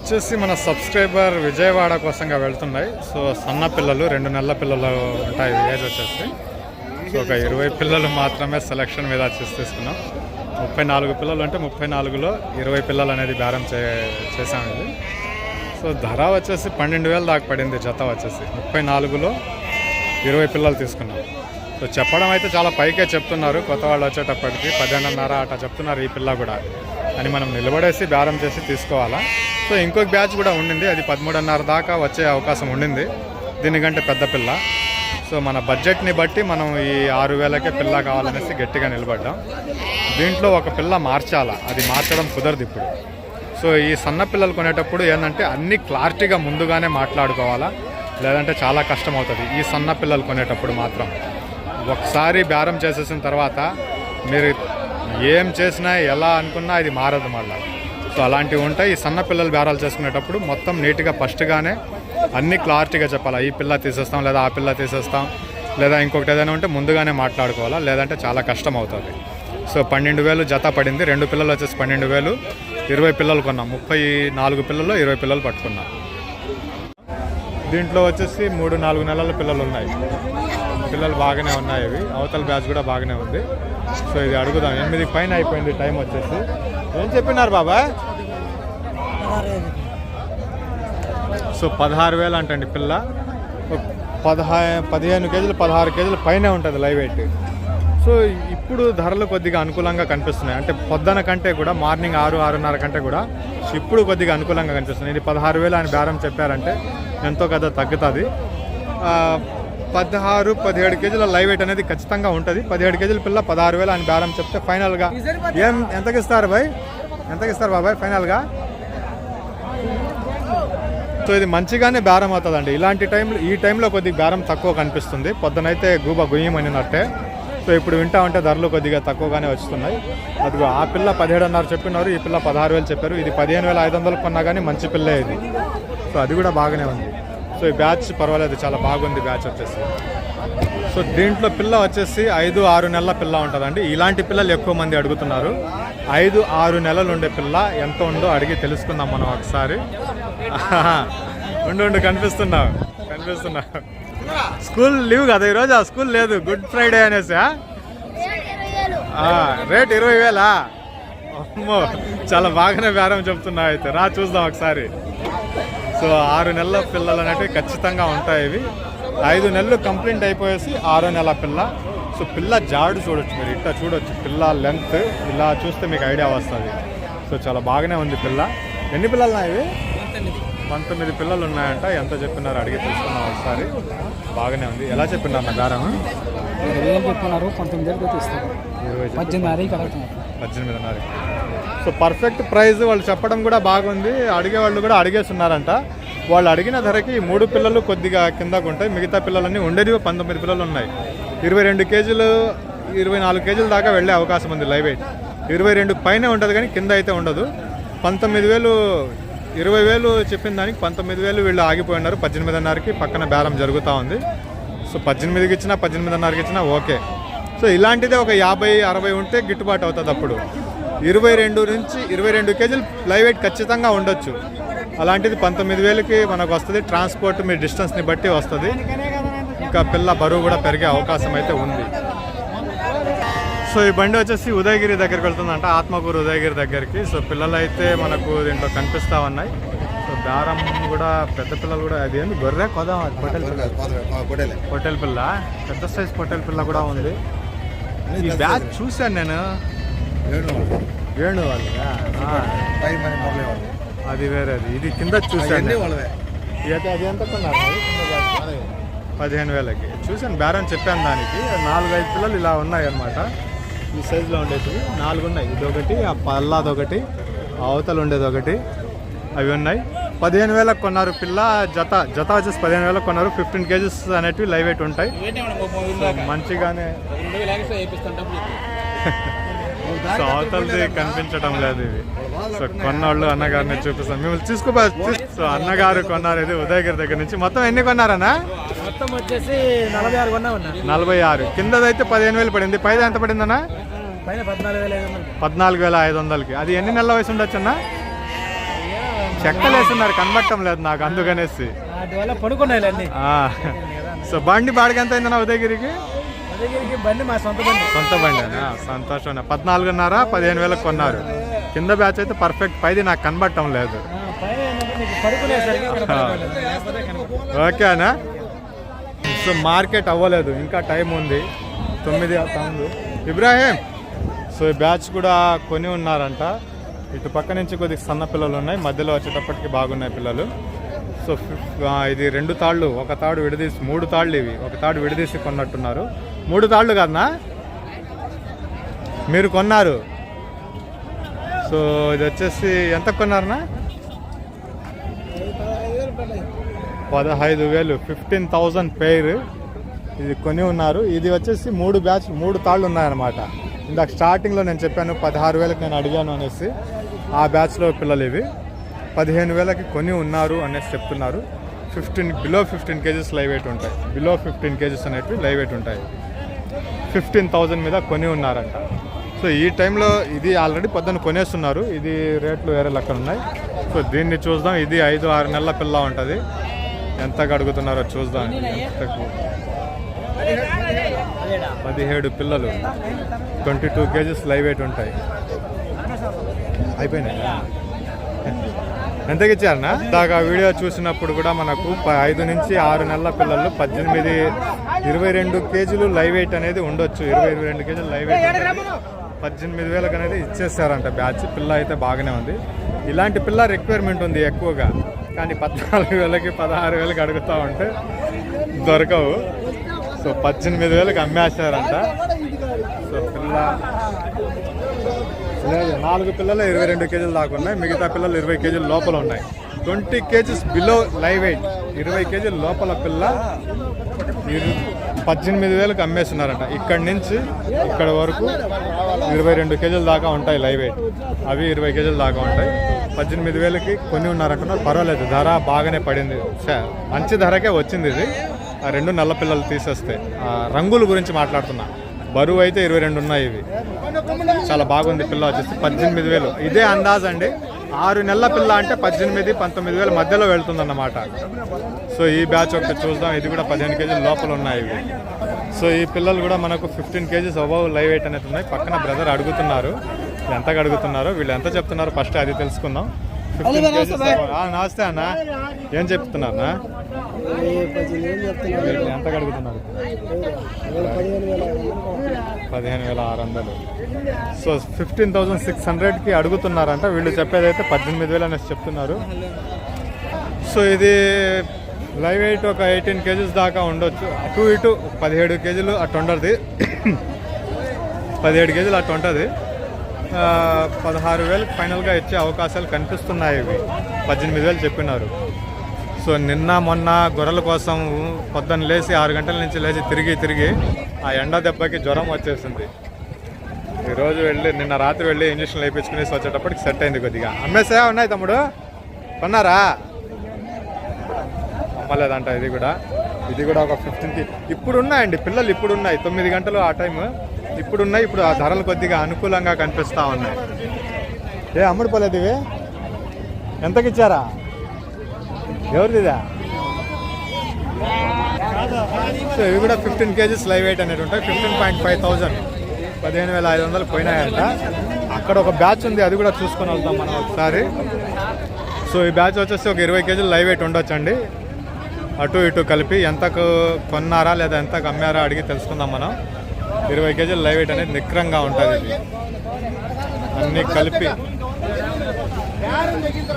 వచ్చేసి మన సబ్స్క్రైబర్ విజయవాడ కోసంగా వెళ్తున్నాయి. సో సన్న పిల్లలు 2 నెలల పిల్లలు ఉంటాయి ఏజ్ వచ్చేసి. సో ఒక 20 పిల్లలు మాత్రమే సెలక్షన్ మీద తీసుకున్నాం. 34 పిల్లలు అంటే 34లో 20 పిల్లలు అనేది బేరం చేసాం ఇది. సో ధర వచ్చేసి 12,000 దాకా పడింది జత వచ్చేసి. 34లో 20 పిల్లలు తీసుకున్నాం. సో చెప్పడం అయితే చాలా పైకే చెప్తున్నారు, కొత్త వాళ్ళు వచ్చేటప్పటికి 12.5 అట్లా చెప్తున్నారు ఈ పిల్ల కూడా అని. మనం నిలబడేసి బేరం చేసి తీసుకోవాలా. సో ఇంకొక బ్యాచ్ కూడా ఉండింది, అది 13.5 దాకా వచ్చే అవకాశం ఉండింది, దీనికంటే పెద్ద పిల్ల. సో మన బడ్జెట్ని బట్టి మనం ఈ 6,000కే పిల్ల కావాలనేసి గట్టిగా నిలబడ్డాం. దీంట్లో ఒక పిల్ల మార్చాలా, అది మార్చడం కుదరదు ఇప్పుడు. సో ఈ సన్న పిల్లలు కొనేటప్పుడు ఏంటంటే అన్ని క్లారిటీగా ముందుగానే మాట్లాడుకోవాలా, లేదంటే చాలా కష్టం అవుతుంది. ఈ సన్న పిల్లలు కొనేటప్పుడు మాత్రం ఒకసారి బేరం చేసేసిన తర్వాత మీరు ఏం చేసినా ఎలా అనుకున్నా అది మారదు మళ్ళీ. సో అలాంటివి ఉంటాయి. ఈ సన్న పిల్లలు బేరాలు చేసుకునేటప్పుడు మొత్తం నీట్గా ఫస్ట్గానే అన్నీ క్లారిటీగా చెప్పాలి. ఈ పిల్ల తీసేస్తాం, లేదా ఆ పిల్ల తీసేస్తాం, లేదా ఇంకొకటి ఏదైనా ఉంటే ముందుగానే మాట్లాడుకోవాలా, లేదంటే చాలా కష్టం అవుతుంది. సో 12,000 జత పడింది. 2 పిల్లలు వచ్చేసి 12,000, 20 పిల్లలు కొన్నాం. 34 పిల్లలు 20 పిల్లలు పట్టుకున్నాం. దీంట్లో వచ్చేసి 3-4 నెలల పిల్లలు ఉన్నాయి. పిల్లలు బాగానే ఉన్నాయి ఇవి. అవతల బ్యాచ్ కూడా బాగానే ఉంది. సో ఇది అడుగుదాం. 8 పైన అయిపోయింది టైం వచ్చేసి. ఏం చెప్పినారు బాబా? సో 16,000 అంటండి పిల్ల. 15 కేజీలు 16 కేజీలు పైనే ఉంటుంది లైవ్ వెయిట్. సో ఇప్పుడు ధరలు కొద్దిగా అనుకూలంగా కనిపిస్తున్నాయి. అంటే పొద్దున కంటే కూడా మార్నింగ్ 6-6:30 కంటే కూడా ఇప్పుడు కొద్దిగా అనుకూలంగా కనిపిస్తుంది. ఇది 16,000 అని బేరం చెప్పారంటే ఎంతో కదా తగ్గుతుంది. 16-17 కేజీల లైవ్ వెయిట్ అనేది ఖచ్చితంగా ఉంటుంది. 17 కేజీల పిల్ల 16,000 అని బేరం చెప్తే ఫైనల్గా ఎంతకి ఇస్తారు బాయ్? ఎంతకి ఇస్తారు బాబాయ్ ఫైనల్గా? సో ఇది మంచిగానే బేరం అవుతుందండి. ఇలాంటి ఈ టైంలో కొద్దిగా బేరం తక్కువ కనిపిస్తుంది. పొద్దునైతే గుయ్యమనినట్టే. సో ఇప్పుడు వింటా ఉంటే ధరలు కొద్దిగా తక్కువగానే వస్తున్నాయి. అదిగో ఆ పిల్ల 17.5 చెప్పినారు, ఈ పిల్ల 16,000 చెప్పారు. ఇది 15,500 కొన్నా కానీ మంచి పిల్లే ఇది. సో అది కూడా బాగానే ఉంది. సో ఈ బ్యాచ్ పర్వాలేదు, చాలా బాగుంది బ్యాచ్ వచ్చేసి. సో దీంట్లో పిల్ల వచ్చేసి 5-6 నెలల పిల్ల ఉంటుందండి. ఇలాంటి పిల్లలు ఎక్కువ మంది అడుగుతున్నారు. 5-6 నెలలు ఉండే పిల్ల ఎంత ఉందో అడిగి తెలుసుకుందాం మనం ఒకసారి. ఉండు కనిపిస్తున్నావు. స్కూల్ లీవ్ కదా ఈరోజు? ఆ స్కూల్ లేదు, గుడ్ ఫ్రైడే అనేసి. రేట్ 20,000. అమ్మో, చాలా బాగానే బేరం చెప్తున్నావు. అయితే రా చూద్దాం ఒకసారి. సో 6 నెలల పిల్లలు అనేవి ఖచ్చితంగా ఉంటాయి ఇవి. 5 నెలలు కంప్లీట్ అయిపోయేసి 6వ నెల పిల్ల. సో పిల్ల జాడు చూడొచ్చు మీరు, ఇట్లా చూడొచ్చు పిల్ల లెంత్. ఇలా చూస్తే మీకు ఐడియా వస్తుంది. సో చాలా బాగానే ఉంది పిల్ల. ఎన్ని పిల్లలు ఉన్నాయి ఇవి? 19 పిల్లలు ఉన్నాయంట. ఎంత చెప్పినారు అడిగి తీసుకున్నాం ఒకసారి. బాగానే ఉంది. ఎలా చెప్పినారు నా బేరం? 18,500. సో పర్ఫెక్ట్ ప్రైస్ వాళ్ళు చెప్పడం కూడా బాగుంది. అడిగే వాళ్ళు కూడా అడిగేస్తున్నారంట. వాళ్ళు అడిగిన ధరకి 3 పిల్లలు కొద్దిగా కిందకు ఉంటాయి, మిగతా పిల్లలన్నీ ఉండేవి 19 పిల్లలు ఉన్నాయి. 22 కేజీలు 24 కేజీల దాకా వెళ్ళే అవకాశం ఉంది లైవ్ వెయిట్. 22 పైన ఉంటుంది కానీ కింద అయితే ఉండదు. 19,000 20,000 చెప్పిన దానికి 19,000 వీళ్ళు ఆగిపోయి ఉన్నారు. 18.5కి పక్కన బేరం జరుగుతూ ఉంది. సో 18కి ఇచ్చినా 18.5కి ఇచ్చినా ఓకే. సో ఇలాంటిదే ఒక 50-60 ఉంటే గిట్టుబాటు అవుతుంది. అప్పుడు 22 కేజీలు లైవ్ వెయిట్ ఖచ్చితంగా ఉండొచ్చు. అలాంటిది 19,000కి మనకు వస్తుంది. ట్రాన్స్పోర్ట్ మీ డిస్టెన్స్ని బట్టి వస్తుంది. ఇంకా పిల్ల బరువు కూడా పెరిగే అవకాశం అయితే ఉంది. సో ఈ బండి వచ్చేసి ఉదయగిరి దగ్గరికి వెళ్తుందంట, ఆత్మకూరు ఉదయగిరి దగ్గరికి. సో పిల్లలు అయితే మనకు దీంట్లో కనిపిస్తూ ఉన్నాయి. సో దారం కూడా పెద్ద పిల్లలు కూడా. అది ఏంది గొర్రె కొదా? పొట్టెల పిల్ల, పెద్ద సైజ్ పొట్టెల పిల్ల కూడా ఉంది. ఈ బ్యాచ్ చూశాను నేను. వేణు వాళ్ళు అది వేరేది. ఇది కింద చూశాను. అది ఎంత కొన్నారు? 15,000కి చూశాను. బేరం చెప్పాను దానికి. 4-5 పిల్లలు ఇలా ఉన్నాయి అన్నమాట. ఈ సైజులో ఉండేవి 4 ఉన్నాయి. ఇదొకటి, ఆ పల్లాదొకటి, అవతలు ఉండేది ఒకటి, అవి ఉన్నాయి. 15,000కి కొన్నారు పిల్ల. జత వచ్చేసి 15,000కి కొన్నారు. 15 కేజీస్ అనేటివి లైవ్ వెయిట్ ఉంటాయి. మంచిగానే. సో అవతలది కనిపించడం లేదు ఇవి. సో కొన్నవాళ్ళు అన్నగారిని చూపిస్తాం, మిమ్మల్ని తీసుకోబో. సో అన్నగారు కొన్నారు ఇది ఉదయగిరి దగ్గర నుంచి. మొత్తం ఎన్ని కొన్నారన్నా? మొత్తం వచ్చేసి 46 కొన్నామన్నా. 46. కిందదైతే 15,000 పడింది. పైన ఎంత పడిందన్నా? పైన 14,500. 14,500కి. అది ఎన్ని నెలల వయసు ఉండొచ్చు అన్న? చెక్కలేస్తున్నారు కనబట్టం లేదు నాకు అందుకనేసి. వాటి పడుకున్నాయి అన్ని. సో బండి బాడికి ఎంత అయిందన్నా ఉదయగిరికి? ఉదయగిరికి బండి మా సొంత బండి. సొంత బండి సంతోషం. 14,500 15,000 కొన్నారు. కింద బ్యాచ్ అయితే పర్ఫెక్ట్, పైది నాకు కనబట్టం లేదు. ఓకేనా? సో మార్కెట్ అవ్వలేదు, ఇంకా టైం ఉంది, 9 అవుతుంది. ఇబ్రాహీం, సో ఈ బ్యాచ్ కూడా కొని ఉన్నారంట. ఇటు పక్క నుంచి కొద్దిగా సన్న పిల్లలు ఉన్నాయి, మధ్యలో వచ్చేటప్పటికి బాగున్నాయి పిల్లలు. సో ఇది 2 తాళ్ళు, ఒక తాడు విడదీసి, 3 తాళ్ళు ఇవి, ఒక తాడు విడదీసి కొన్నట్టున్నారు. 3 తాళ్ళు కదనా మీరు కొన్నారు? సో ఇది వచ్చేసి ఎంత కొన్నారనా? 15,000, 15,000 పెయిర్ ఇది కొని ఉన్నారు. ఇది వచ్చేసి 3 తాళ్ళు ఉన్నాయన్నమాట. ఇందాక స్టార్టింగ్లో నేను చెప్పాను 16,000కి నేను అడిగాను అనేసి. ఆ బ్యాచ్లో పిల్లలు ఇవి 15,000కి కొని ఉన్నారు అనేసి చెప్తున్నారు. బిలో 15 కేజీస్ లైవ్ వెయిట్ ఉంటాయి. బిలో 15 కేజీస్ అనేవి లైవ్ వెయిట్ ఉంటాయి. 15,000 మీద కొని ఉన్నారంట. సో ఈ టైంలో ఇది ఆల్రెడీ పొద్దున్న కొనేస్తున్నారు. ఇది రేట్లు వేరే లెక్కలు ఉన్నాయి. సో దీన్ని చూద్దాం. ఇది 5-6 నెలల పిల్ల ఉంటుంది. ఎంతకు అడుగుతున్నారో చూద్దాం. 17 పిల్లలు, 22 కేజీస్ లైవ్ వెయిట్ ఉంటాయి. అయిపోయినాయి. ఎంతకి ఇచ్చారనా? దాకా వీడియో చూసినప్పుడు కూడా మనకు 5 నుంచి 6 నెలల పిల్లలు 22 కేజీలు లైవ్ వెయిట్ అనేది ఉండొచ్చు. 22 కేజీలు లైవ్ వెయిట్ ఉంటుంది. 18,000కి అనేది ఇచ్చేస్తారంట బ్యాచ్. పిల్ల అయితే బాగానే ఉంది. ఇలాంటి పిల్ల రిక్వైర్మెంట్ ఉంది ఎక్కువగా, కానీ 14,000కి 16,000కి అడుగుతూ ఉంటే దొరకవు. సో 18,000కి అమ్మేస్తారంట. సో పిల్ల లేదు, 4 పిల్లలు 22 కేజీలు దాకా ఉన్నాయి. మిగతా పిల్లలు 20 కేజీల లోపల ఉన్నాయి. 20 కేజీస్ బిలో లైవ్ వెయిట్, 20 కేజీల లోపల పిల్ల 18,000కి అమ్మేస్తున్నారంట. ఇక్కడి నుంచి ఇక్కడ వరకు 22 కేజీల దాకా ఉంటాయి లైవ్ వెయిట్. అవి 20 కేజీల దాకా ఉంటాయి. 18,000కి కొని ఉన్నారంటున్నారు. పర్వాలేదు, ధర బాగానే పడింది. మంచి ధరకే వచ్చింది ఇది. ఆ 2 నల్ల పిల్లలు తీసేస్తే. రంగుల గురించి మాట్లాడుతున్నా. బరువు అయితే 22 ఉన్నాయి. ఇవి చాలా బాగుంది. పిల్ల వచ్చేసి 18,000. ఇదే అందాజ్ అండి. 6 నెలల పిల్ల అంటే 18,000-19,000 మధ్యలో వెళ్తుందన్నమాట. సో ఈ బ్యాచ్ ఒకటి చూద్దాం. ఇది కూడా 15 కేజీల లోపల ఉన్నాయి ఇవి. సో ఈ పిల్లలు కూడా మనకు 15 కేజీస్ అబౌవ్ లైవ్ వెయిట్ అనేది ఉన్నాయి. పక్కన బ్రదర్ అడుగుతున్నారు, ఎంతకు అడుగుతున్నారు, వీళ్ళు ఎంత చెప్తున్నారు ఫస్ట్ అది తెలుసుకుందాం. 15 కేజీస్. నమస్తే అన్న, ఏం చెప్తున్నారన్నా? ఎంతకు అడుగుతున్నారు? 15,600. సో 15,600కి అడుగుతున్నారంట. వీళ్ళు చెప్పేదైతే 18,000 అనేసి చెప్తున్నారు. సో ఇది లైవ్ వెయిట్ ఒక 18 కేజీస్ దాకా ఉండొచ్చు. అటు ఇటు 17 కేజీలు అటు ఉంటుంది. 17 కేజీలు అటు ఉంటుంది. 16,000 ఫైనల్గా ఇచ్చే అవకాశాలు కనిపిస్తున్నాయి. ఇవి 18,000 చెప్పినారు. సో నిన్న మొన్న గొర్రెల కోసం పొద్దున్న లేచి 6 గంటల నుంచి లేచి తిరిగి ఆ ఎండ దెబ్బకి జ్వరం వచ్చేసింది. ఈరోజు నిన్న రాత్రి వెళ్ళి ఇంజక్షన్లు వేయించుకునేసి వచ్చేటప్పటికి సెట్ అయింది కొద్దిగా. అమ్మేసా ఉన్నాయి తమ్ముడు? కొన్నారా? అమ్మలేదంట. ఇది కూడా ఒక 15కి ఇప్పుడు ఉన్నాయండి పిల్లలు. ఇప్పుడు ఉన్నాయి 9 గంటలు ఆ టైం ఇప్పుడు ఉన్నాయి. ఇప్పుడు ఆ ధరలు కొద్దిగా అనుకూలంగా కనిపిస్తూ ఉన్నాయి. అమ్ముడు పోలేదు ఇవి? ఎంతకిచ్చారా? ఎవరిదిదా? సో ఇవి కూడా 15 కేజీస్ లైవ్ వెయిట్ అనేది ఉంటాయి. 15,500, 15,500 పోయినాయంట. అక్కడ ఒక బ్యాచ్ ఉంది, అది కూడా చూసుకొని వెళ్తాం మనం ఒకసారి. సో ఈ బ్యాచ్ వచ్చేసి ఒక 20 కేజీలు లైవ్ వెయిట్ ఉండొచ్చండి. అటు ఇటు కలిపి ఎంతకు కొన్నారా లేదా ఎంతకు అమ్మారా అడిగి తెలుసుకుందాం మనం. 20 కేజీలు లైవ్ వెయిట్ అనేది నిక్రంగా ఉంటుంది. ఇది అన్నీ కలిపి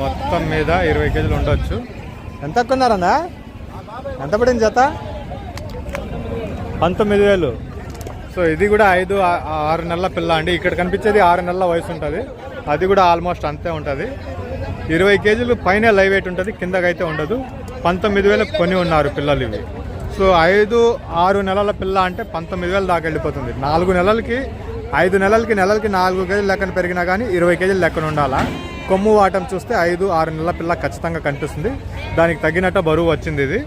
మొత్తం మీద 20 కేజీలు ఉండొచ్చు. ఎంత కొన్నారన్నా? ఎంత పడింది జత? 19,000. సో ఇది కూడా 5-6 నెలల పిల్ల అండి. ఇక్కడ కనిపించేది 6 నెలల వయసు ఉంటుంది. అది కూడా ఆల్మోస్ట్ అంతే ఉంటుంది. 20 కేజీలు పైన లైవ్ వెయిట్ ఉంటుంది, కిందకైతే ఉండదు. 19,000 కొని ఉన్నారు పిల్లలు ఇవి. సో 5-6 నెలల పిల్ల అంటే 19,000 దాకా వెళ్ళిపోతుంది. 4 నెలలకి 5 నెలలకి 4 కేజీలు లెక్కన పెరిగినా కానీ 20 కేజీలు లెక్కన ఉండాలా. కొమ్ము వాటం చూస్తే 5-6 నెలల పిల్ల ఖచ్చితంగా కనిపిస్తుంది. దానికి తగ్గినట్టు బరువు వచ్చింది ఇది.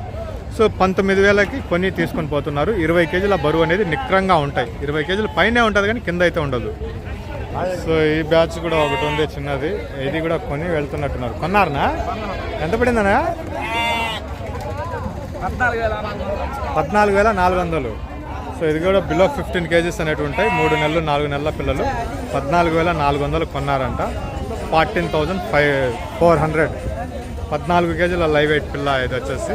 సో 19,000కి కొన్ని తీసుకొని పోతున్నారు. 20 కేజీల బరువు అనేది నిక్రంగా ఉంటాయి. 20 కేజీల పైనే ఉంటుంది కానీ కింద అయితే ఉండదు. సో ఈ బ్యాచ్ కూడా ఒకటి ఉంది చిన్నది, ఇది కూడా కొని వెళ్తున్నట్టున్నారు. కొన్నారనా? ఎంత పడిందనా? 14,400. సో ఇది కూడా బిలో 15 kgs అనేవి ఉంటాయి. 3 నెలలు 4 నెలల పిల్లలు 14,400 కొన్నారంట. 14,400. 14 kgల లైవ్ వెయిట్ పిల్ల ఇది వచ్చేసి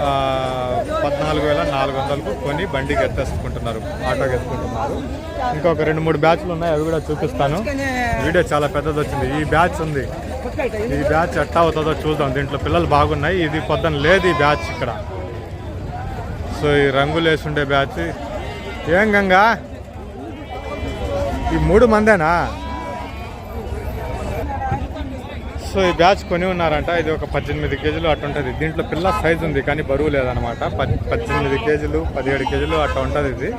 14,400కు కొని బండికి ఎత్తేసుకుంటున్నారు, ఆటోకి ఎత్తుకుంటున్నారు. ఇంకొక 2-3 బ్యాచ్లు ఉన్నాయి, అవి కూడా చూపిస్తాను. వీడియో చాలా పెద్దది వచ్చింది. ఈ బ్యాచ్ ఉంది, ఈ బ్యాచ్ ఎట్టా అవుతుందో చూద్దాం. దీంట్లో పిల్లలు బాగున్నాయి. ఇది పొద్దున లేదు ఈ బ్యాచ్ ఇక్కడ. సో ఈ రంగులు వేసుండే బ్యాచ్. ఏం గంగా ఈ 3 మందేనా? సో ఈ బ్యాచ్ కొని ఉన్నారంట. ఇది ఒక 18 kgs అట్లా ఉంటుంది. దీంట్లో పిల్ల సైజు ఉంది కానీ బరువు లేదనమాట. 18 kgs 17 kgs అట్లా ఉంటుంది. ఇది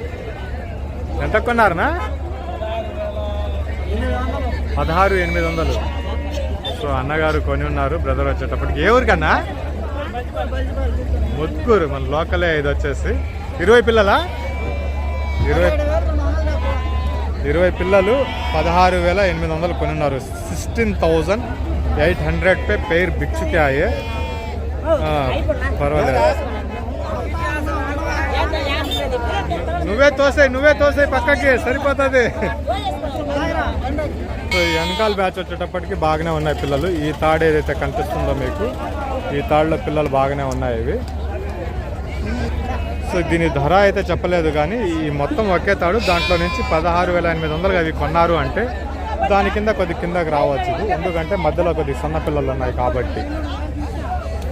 ఎంత కొన్నారనా? 16,800. సో అన్నగారు కొని ఉన్నారు, బ్రదర్ వచ్చేటప్పటికి. ఏ ఊరికన్నా? ముత్కూరు, మన లోకలే. ఇది వచ్చేసి 20 పిల్లలా? 20 పిల్లలు 16,800 కొని ఉన్నారు. 16,800 पे पेयर बिक चुके आए. పర్వాలేదు. నువ్వే తోసే పక్కకి సరిపోతుంది. సో ఈ వెనకాల బ్యాచ్ వచ్చేటప్పటికి బాగానే ఉన్నాయి పిల్లలు. ఈ తాడు ఏదైతే కనిపిస్తుందో మీకు, ఈ తాడులో పిల్లలు బాగానే ఉన్నాయి ఇవి. సో దీని ధర అయితే చెప్పలేదు కానీ ఈ మొత్తం ఒకే తాడు, దాంట్లో నుంచి 16,800 అవి కొన్నారు అంటే దాని కింద కిందకి రావచ్చు ఇది. ఎందుకంటే మధ్యలో సన్న పిల్లలు ఉన్నాయి కాబట్టి.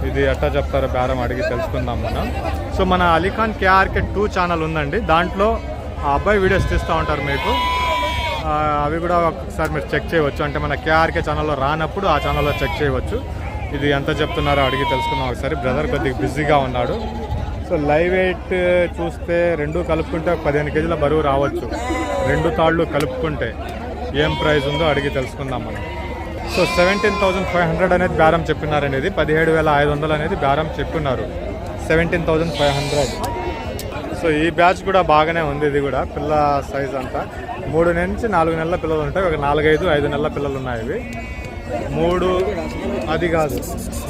ఇది ఎట్లా చెప్తారో బేరం అడిగి తెలుసుకుందాం మనం. సో మన అలీఖాన్ కేఆర్కే 2 ఛానల్ ఉందండి, దాంట్లో ఆ అబ్బాయి వీడియోస్ తీస్తూ ఉంటారు మీకు. అవి కూడా ఒకసారి మీరు చెక్ చేయవచ్చు. అంటే మన కేఆర్కే ఛానల్లో రానప్పుడు ఆ ఛానల్లో చెక్ చేయవచ్చు. ఇది ఎంత చెప్తున్నారో అడిగి తెలుసుకుందాం ఒకసారి. బ్రదర్ కొద్దిగా బిజీగా ఉన్నాడు. సో లైవ్ వెయిట్ చూస్తే 2 కలుపుకుంటే 15 kgల బరువు రావచ్చు. 2 తాళ్ళు కలుపుకుంటే ఏం ప్రైస్ ఉందో అడిగి తెలుసుకుందాం మనం. సో 17,500 అనేది బేరం చెప్పినారండి. ఇది 17,500 అనేది బేరం చెప్పినారు. 17,500. సో ఈ బ్యాచ్ కూడా బాగానే ఉంది. ఇది కూడా పిల్ల సైజ్ అంతా 3 నుంచి 4 నెలల పిల్లలు ఉంటాయి. ఒక 4-5 నెలల పిల్లలు ఉన్నాయి ఇవి. 3 అది కాదు,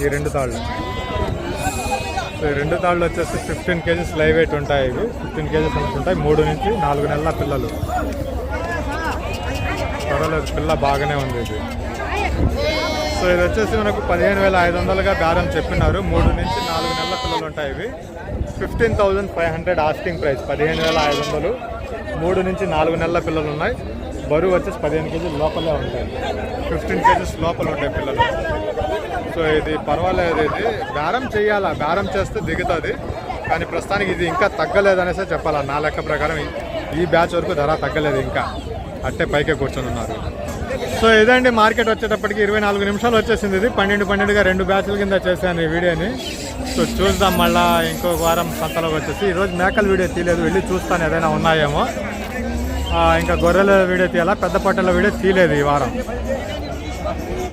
ఈ 2 తాళ్ళు. సో ఈ 2 తాళ్ళు వచ్చేసి 15 kgs లైవ్ వెయిట్ ఉంటాయి. ఇవి 15 kgs అనుకుంటాయి. 3 నుంచి 4 నెలల పిల్లలు. పర్వాలేదు, పిల్ల బాగానే ఉంది ఇది. సో ఇది వచ్చేసి మనకు 15,500గా బేరం చెప్పినారు. 3 నుంచి 4 నెలల పిల్లలు ఉంటాయి ఇవి. 15,500 ఆస్కింగ్ ప్రైస్. 15,500. 3 నుంచి 4 నెలల పిల్లలు ఉన్నాయి. బరువు వచ్చేసి 15 kg లోపలే ఉంటాయి. 15 kgs లోపల ఉంటాయి పిల్లలు. సో ఇది పర్వాలేదు. ఇది బేరం చేయాలా, బేరం చేస్తే దిగుతుంది. కానీ ప్రస్తుతానికి ఇది ఇంకా తగ్గలేదనేసే చెప్పాలా. నా లెక్క ప్రకారం ఈ బ్యాచ్ వరకు ధర తగ్గలేదు, ఇంకా అట్టే పైకే కూర్చొని ఉన్నారు. సో ఇదండి మార్కెట్ వచ్చేటప్పటికి 24 నిమిషాలు వచ్చేసింది. ఇది 12గా 2 బ్యాచ్ల కింద చేశాను ఈ వీడియోని. సో చూద్దాం మళ్ళీ ఇంకొక వారం సంతలోకి వచ్చేసి. ఈరోజు మేకల వీడియో తీయలేదు, వెళ్ళి చూస్తాను ఏదైనా ఉన్నాయేమో. ఇంకా గొర్రెల వీడియో తీయాలా, పెద్ద పట్టెల వీడియో తీయలేదు ఈ వారం.